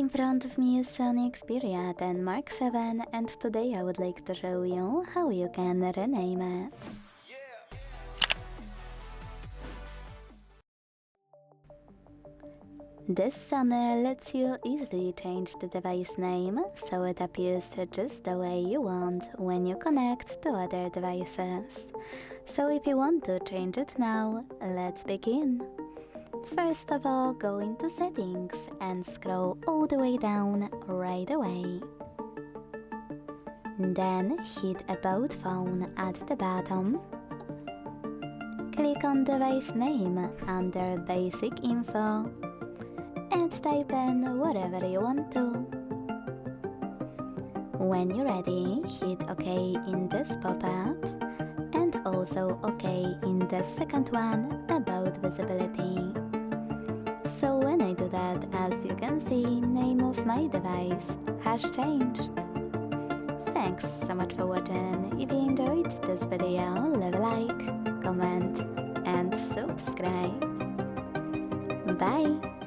In front of me is SONY Xperia 10 Mark VII, and today I would like to show you how you can rename it. This SONY lets you easily change the device name so it appears just the way you want when you connect to other devices. So if you want to change it now, let's begin. First of all, go into settings and scroll all the way down right away. Then hit About Phone at the bottom. Click on device name under Basic Info and type in whatever you want to. When you're ready, hit OK in this pop-up and also OK in the second one about visibility. So when I do that, as you can see, name of my device has changed. Thanks so much for watching. If you enjoyed this video, leave a like, comment and subscribe. Bye!